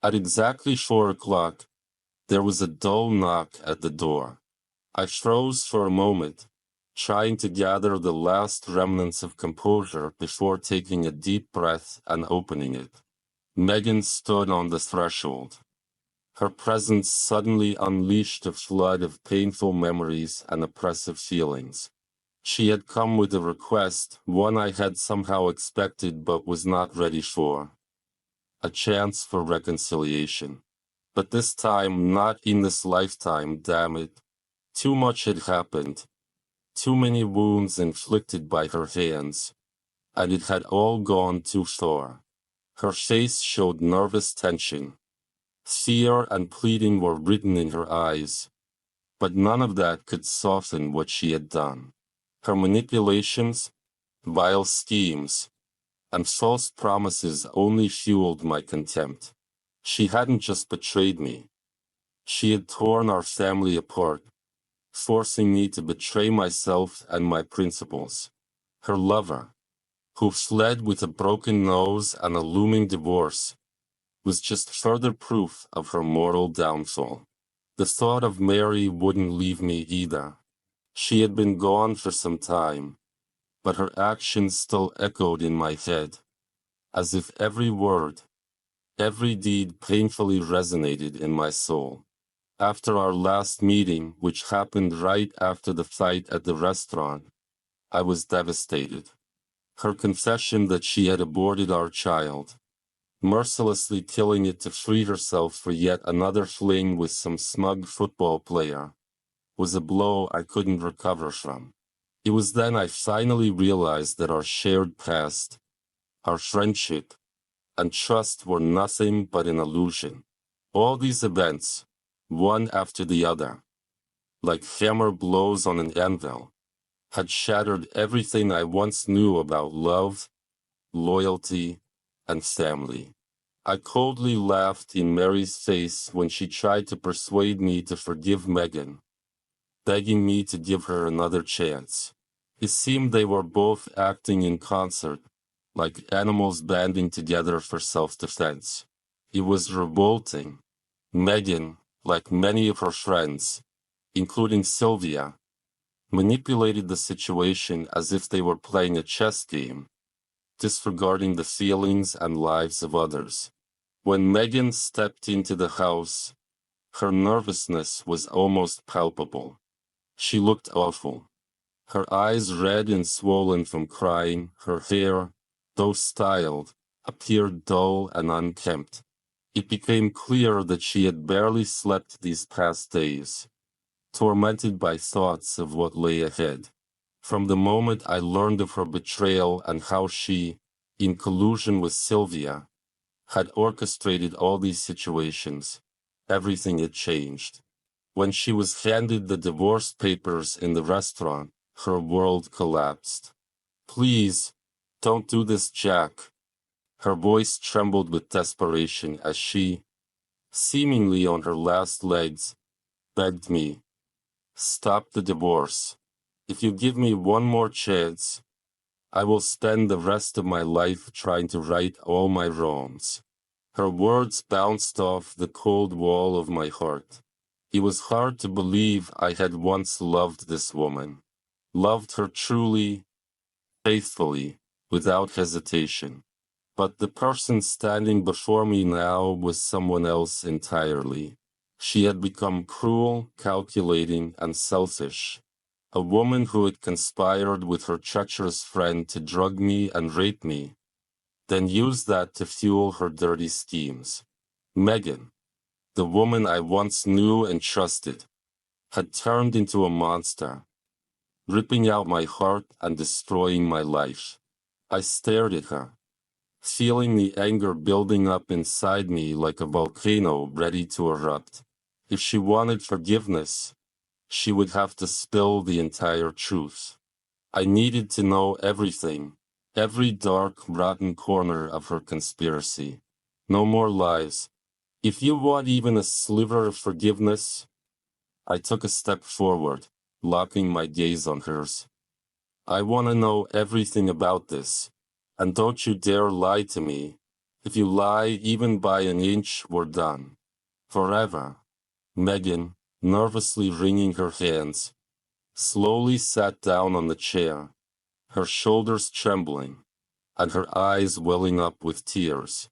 At exactly 4 o'clock, there was a dull knock at the door. I froze for a moment, trying to gather the last remnants of composure before taking a deep breath and opening it. Megan stood on the threshold. Her presence suddenly unleashed a flood of painful memories and oppressive feelings. She had come with a request, one I had somehow expected but was not ready for. A chance for reconciliation. But this time, not in this lifetime, damn it. Too much had happened. Too many wounds inflicted by her hands. And it had all gone too far. Her face showed nervous tension. Fear and pleading were written in her eyes. But none of that could soften what she had done. Her manipulations, vile schemes, and false promises only fueled my contempt. She hadn't just betrayed me. She had torn our family apart, forcing me to betray myself and my principles. Her lover, who fled with a broken nose and a looming divorce, was just further proof of her moral downfall. The thought of Mary wouldn't leave me either. She had been gone for some time, but her actions still echoed in my head, as if every word, every deed painfully resonated in my soul. After our last meeting, which happened right after the fight at the restaurant, I was devastated. Her confession that she had aborted our child, mercilessly killing it to free herself for yet another fling with some smug football player, was a blow I couldn't recover from. It was then I finally realized that our shared past, our friendship, and trust were nothing but an illusion. All these events, one after the other, like hammer blows on an anvil, had shattered everything I once knew about love, loyalty, and family. I coldly laughed in Mary's face when she tried to persuade me to forgive Megan, begging me to give her another chance. It seemed they were both acting in concert, like animals banding together for self-defense. It was revolting. Megan, like many of her friends, including Sylvia, manipulated the situation as if they were playing a chess game, disregarding the feelings and lives of others. When Megan stepped into the house, her nervousness was almost palpable. She looked awful. Her eyes red and swollen from crying, her hair, though styled, appeared dull and unkempt. It became clear that she had barely slept these past days, tormented by thoughts of what lay ahead. From the moment I learned of her betrayal and how she, in collusion with Sylvia, had orchestrated all these situations, everything had changed. When she was handed the divorce papers in the restaurant, her world collapsed. "Please, don't do this, Jack." Her voice trembled with desperation as she, seemingly on her last legs, begged me, "Stop the divorce. If you give me one more chance, I will spend the rest of my life trying to right all my wrongs." Her words bounced off the cold wall of my heart. It was hard to believe I had once loved this woman, loved her truly, faithfully, without hesitation. But the person standing before me now was someone else entirely. She had become cruel, calculating, and selfish. A woman who had conspired with her treacherous friend to drug me and rape me, then used that to fuel her dirty schemes. Megan, the woman I once knew and trusted, had turned into a monster, ripping out my heart and destroying my life. I stared at her, feeling the anger building up inside me like a volcano ready to erupt. If she wanted forgiveness, she would have to spill the entire truth. I needed to know everything, every dark, rotten corner of her conspiracy. No more lies. If you want even a sliver of forgiveness, I took a step forward, locking my gaze on hers. "I want to know everything about this, and don't you dare lie to me. If you lie even by an inch, we're done. Forever. Megan, nervously wringing her hands, slowly sat down on the chair, her shoulders trembling, and her eyes welling up with tears.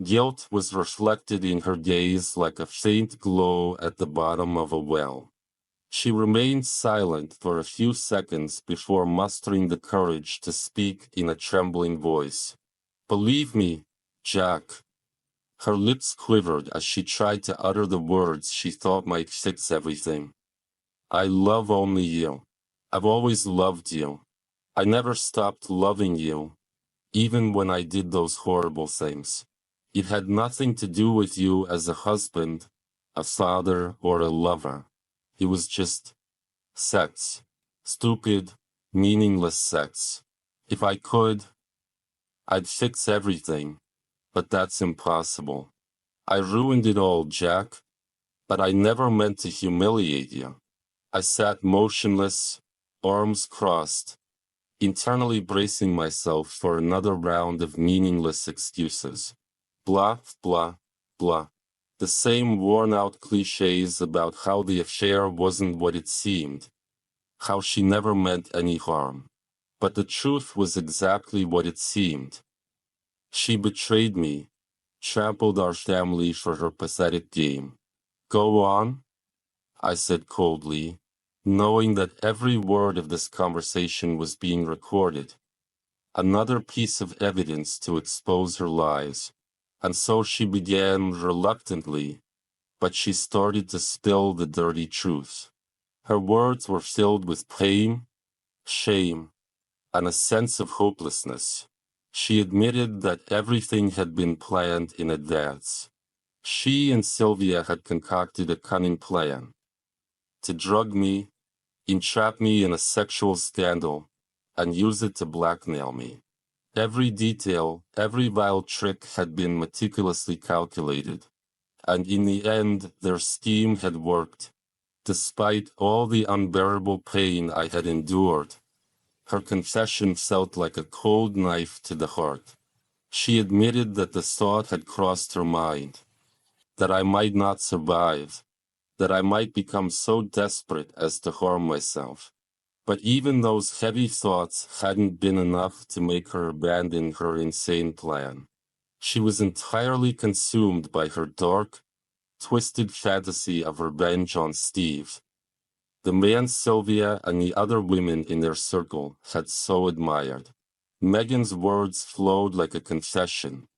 Guilt was reflected in her gaze like a faint glow at the bottom of a well. She remained silent for a few seconds before mustering the courage to speak in a trembling voice. "Believe me, Jack." Her lips quivered as she tried to utter the words she thought might fix everything. "I love only you. I've always loved you. I never stopped loving you, even when I did those horrible things. It had nothing to do with you as a husband, a father, or a lover. It was just sex. Stupid, meaningless sex. If I could, I'd fix everything, but that's impossible. I ruined it all, Jack, but I never meant to humiliate you." I sat motionless, arms crossed, internally bracing myself for another round of meaningless excuses. Blah, blah, blah. The same worn-out cliches about how the affair wasn't what it seemed, how she never meant any harm. But the truth was exactly what it seemed. She betrayed me, trampled our family for her pathetic game. "Go on," I said coldly, knowing that every word of this conversation was being recorded. Another piece of evidence to expose her lies. And so she began reluctantly, but she started to spill the dirty truth. Her words were filled with pain, shame, and a sense of hopelessness. She admitted that everything had been planned in advance. She and Sylvia had concocted a cunning plan to drug me, entrap me in a sexual scandal, and use it to blackmail me. Every detail, every vile trick had been meticulously calculated, and in the end their scheme had worked, despite all the unbearable pain I had endured. Her confession felt like a cold knife to the heart. She admitted that the thought had crossed her mind, that I might not survive, that I might become so desperate as to harm myself. But even those heavy thoughts hadn't been enough to make her abandon her insane plan. She was entirely consumed by her dark, twisted fantasy of revenge on Steve, the man Sylvia and the other women in their circle had so admired. Megan's words flowed like a confession,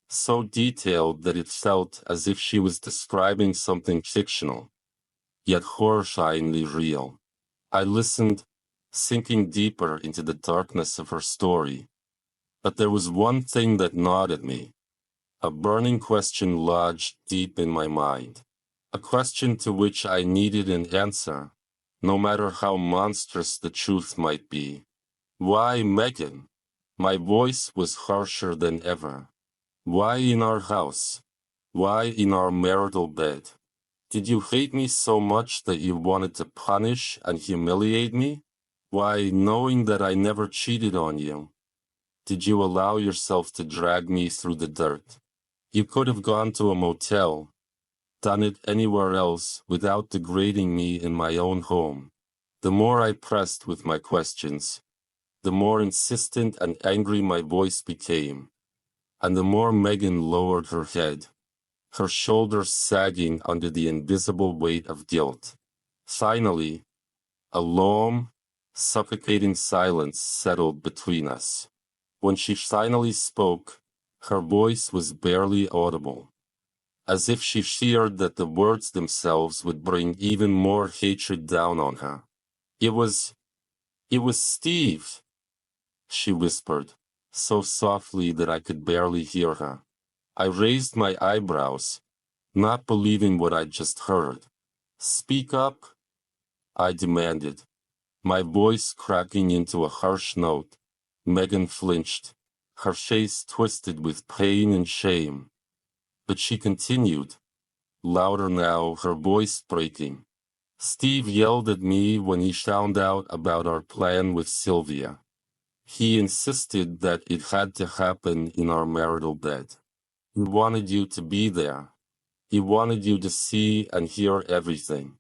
so detailed that it felt as if she was describing something fictional, yet horrifyingly real. I listened, sinking deeper into the darkness of her story. But there was one thing that gnawed at me, a burning question lodged deep in my mind, a question to which I needed an answer, no matter how monstrous the truth might be. "Why, Megan?" My voice was harsher than ever. "Why in our house? Why in our marital bed? Did you hate me so much that you wanted to punish and humiliate me? Why, knowing that I never cheated on you, did you allow yourself to drag me through the dirt? You could have gone to a motel, done it anywhere else without degrading me in my own home." The more I pressed with my questions, the more insistent and angry my voice became, and the more Megan lowered her head, her shoulders sagging under the invisible weight of guilt. Finally, a long, suffocating silence settled between us. When she finally spoke, her voice was barely audible, as if she feared that the words themselves would bring even more hatred down on her. It was Steve," she whispered, so softly that I could barely hear her. I raised my eyebrows, not believing what I'd just heard. "Speak up," I demanded, my voice cracking into a harsh note. Megan flinched, her face twisted with pain and shame. But she continued, louder now, her voice breaking. "Steve yelled at me when he found out about our plan with Sylvia. He insisted that it had to happen in our marital bed. He wanted you to be there. He wanted you to see and hear everything.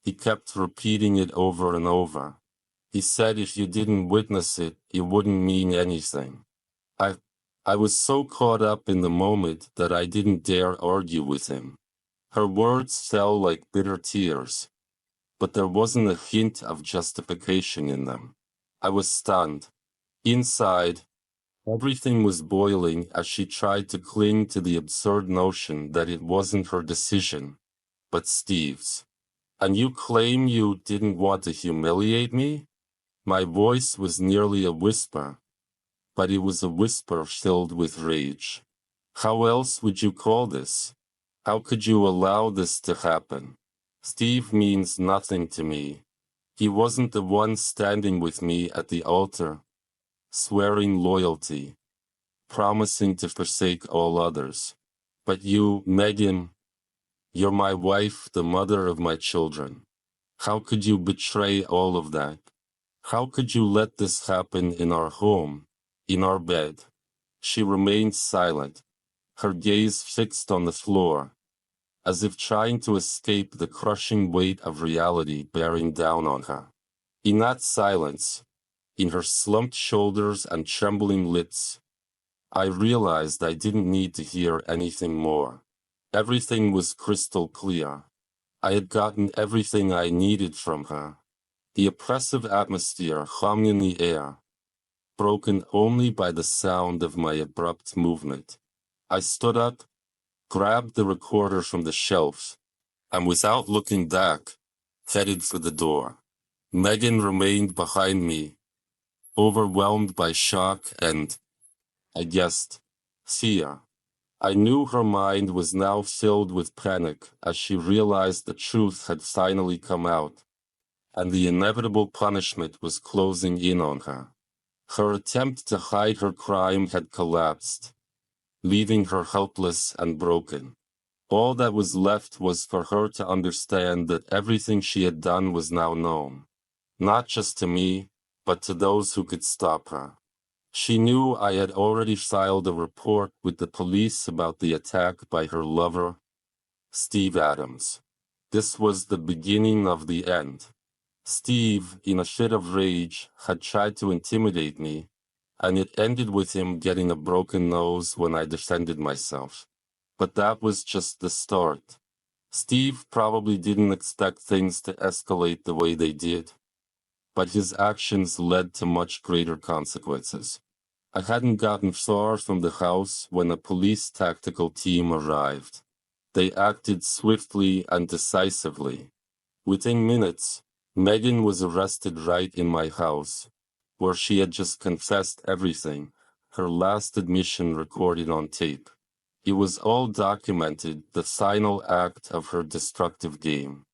He kept repeating it over and over. He said if you didn't witness it, it wouldn't mean anything. I, I was so caught up in the moment that I didn't dare argue with him. Her words fell like bitter tears, but there wasn't a hint of justification in them. I was stunned. Inside, everything was boiling as she tried to cling to the absurd notion that it wasn't her decision, but Steve's. And you claim you didn't want to humiliate me? My voice was nearly a whisper, but it was a whisper filled with rage. How else would you call this? How could you allow this to happen? Steve means nothing to me. He wasn't the one standing with me at the altar, swearing loyalty, promising to forsake all others. But you, Megan, you're my wife, the mother of my children. How could you betray all of that? How could you let this happen in our home, in our bed? She remained silent, her gaze fixed on the floor, as if trying to escape the crushing weight of reality bearing down on her. In that silence, in her slumped shoulders and trembling lips, I realized I didn't need to hear anything more. Everything was crystal clear. I had gotten everything I needed from her. The oppressive atmosphere hung in the air, broken only by the sound of my abrupt movement. I stood up, grabbed the recorder from the shelf, and without looking back, headed for the door. Megan remained behind me, overwhelmed by shock and, I guessed, fear. I knew her mind was now filled with panic as she realized the truth had finally come out, and the inevitable punishment was closing in on her. Her attempt to hide her crime had collapsed, leaving her helpless and broken. All that was left was for her to understand that everything she had done was now known, not just to me, but to those who could stop her. She knew I had already filed a report with the police about the attack by her lover, Steve Adams. This was the beginning of the end. Steve, in a fit of rage, had tried to intimidate me, and it ended with him getting a broken nose when I defended myself. But that was just the start. Steve probably didn't expect things to escalate the way they did, but his actions led to much greater consequences. I hadn't gotten far from the house when a police tactical team arrived. They acted swiftly and decisively. Within minutes, Megan was arrested right in my house, where she had just confessed everything, her last admission recorded on tape. It was all documented, the final act of her destructive game.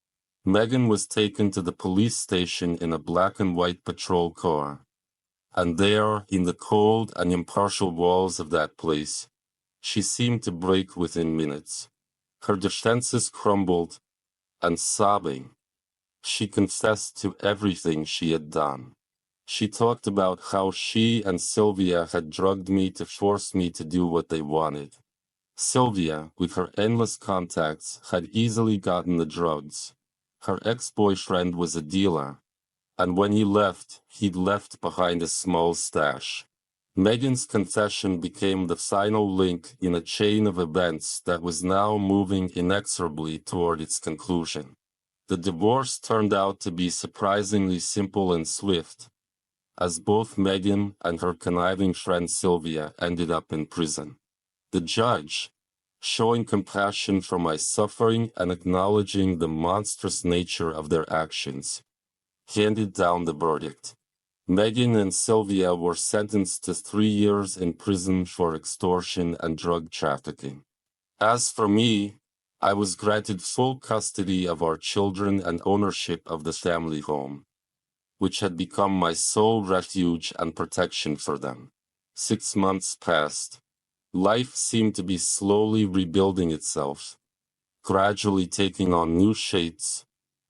Megan was taken to the police station in a black and white patrol car. And there, in the cold and impartial walls of that place, she seemed to break within minutes. Her defenses crumbled, and sobbing, she confessed to everything she had done. She talked about how she and Sylvia had drugged me to force me to do what they wanted. Sylvia, with her endless contacts, had easily gotten the drugs. Her ex-boyfriend was a dealer, and when he left, he'd left behind a small stash. Megan's confession became the final link in a chain of events that was now moving inexorably toward its conclusion. The divorce turned out to be surprisingly simple and swift, as both Megan and her conniving friend Sylvia ended up in prison. The judge, showing compassion for my suffering and acknowledging the monstrous nature of their actions, handed down the verdict. Megan and Sylvia were sentenced to 3 years in prison for extortion and drug trafficking. As for me, I was granted full custody of our children and ownership of the family home, which had become my sole refuge and protection for them. 6 months passed. Life seemed to be slowly rebuilding itself, gradually taking on new shapes,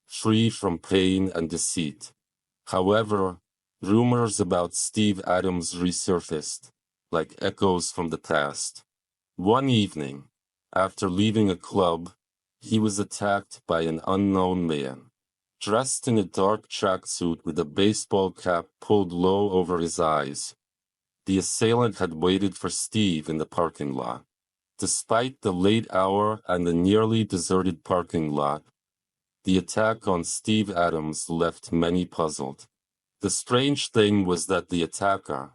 free from pain and deceit. However, rumors about Steve Adams resurfaced, like echoes from the past. One evening, after leaving a club, he was attacked by an unknown man, dressed in a dark tracksuit with a baseball cap pulled low over his eyes. The assailant had waited for Steve in the parking lot. Despite the late hour and the nearly deserted parking lot, the attack on Steve Adams left many puzzled. The strange thing was that the attacker,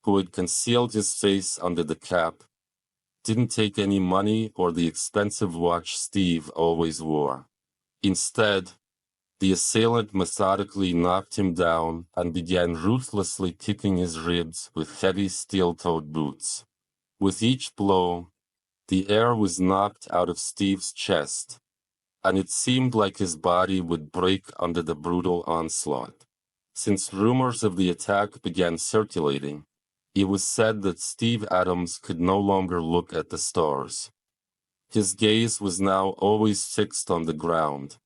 who had concealed his face under the cap, didn't take any money or the expensive watch Steve always wore. Instead, the assailant methodically knocked him down and began ruthlessly kicking his ribs with heavy steel-toed boots. With each blow, the air was knocked out of Steve's chest, and it seemed like his body would break under the brutal onslaught. Since rumors of the attack began circulating, it was said that Steve Adams could no longer look at the stars. His gaze was now always fixed on the ground,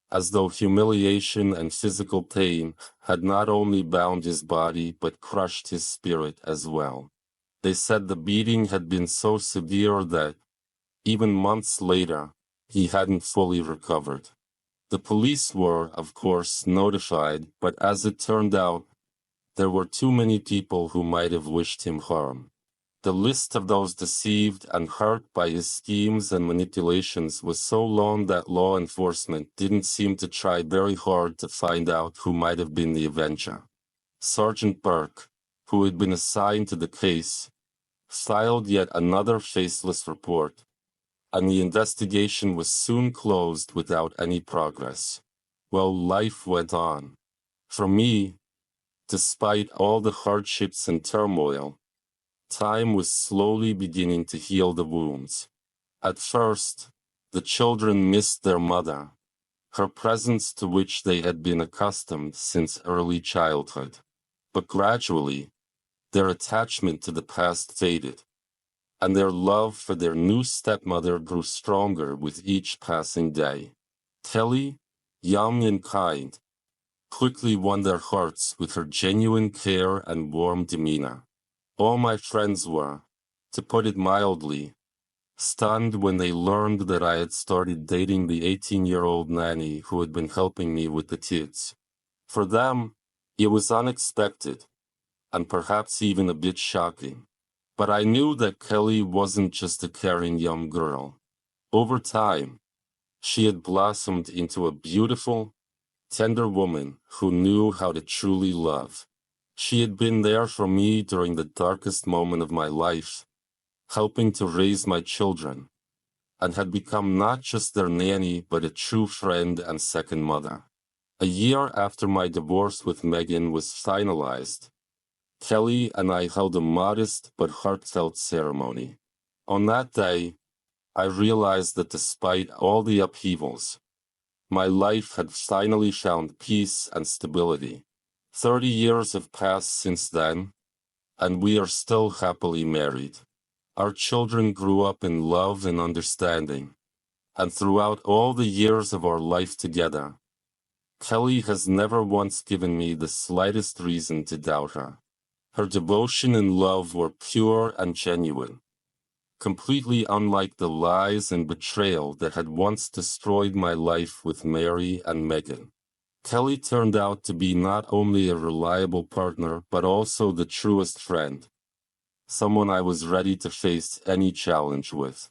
as though humiliation and physical pain had not only bound his body but crushed his spirit as well. They said the beating had been so severe that, even months later, he hadn't fully recovered. The police were, of course, notified, but as it turned out, there were too many people who might have wished him harm. The list of those deceived and hurt by his schemes and manipulations was so long that law enforcement didn't seem to try very hard to find out who might have been the avenger. Sergeant Burke, who had been assigned to the case, filed yet another faceless report, and the investigation was soon closed without any progress. Well, life went on. For me, despite all the hardships and turmoil, time was slowly beginning to heal the wounds. At first, the children missed their mother, her presence to which they had been accustomed since early childhood. But gradually, their attachment to the past faded, and their love for their new stepmother grew stronger with each passing day. Kelly, young and kind, quickly won their hearts with her genuine care and warm demeanor. All my friends were, to put it mildly, stunned when they learned that I had started dating the 18-year-old nanny who had been helping me with the kids. For them, it was unexpected, and perhaps even a bit shocking. But I knew that Kelly wasn't just a caring young girl. Over time, she had blossomed into a beautiful, tender woman who knew how to truly love. She had been there for me during the darkest moment of my life, helping to raise my children, and had become not just their nanny but a true friend and second mother. A year after my divorce with Megan was finalized, Kelly and I held a modest but heartfelt ceremony. On that day, I realized that despite all the upheavals, my life had finally found peace and stability. 30 years have passed since then, and we are still happily married. Our children grew up in love and understanding, and throughout all the years of our life together, Kelly has never once given me the slightest reason to doubt her. Her devotion and love were pure and genuine, completely unlike the lies and betrayal that had once destroyed my life with Mary and Megan. Kelly turned out to be not only a reliable partner but also the truest friend, someone I was ready to face any challenge with.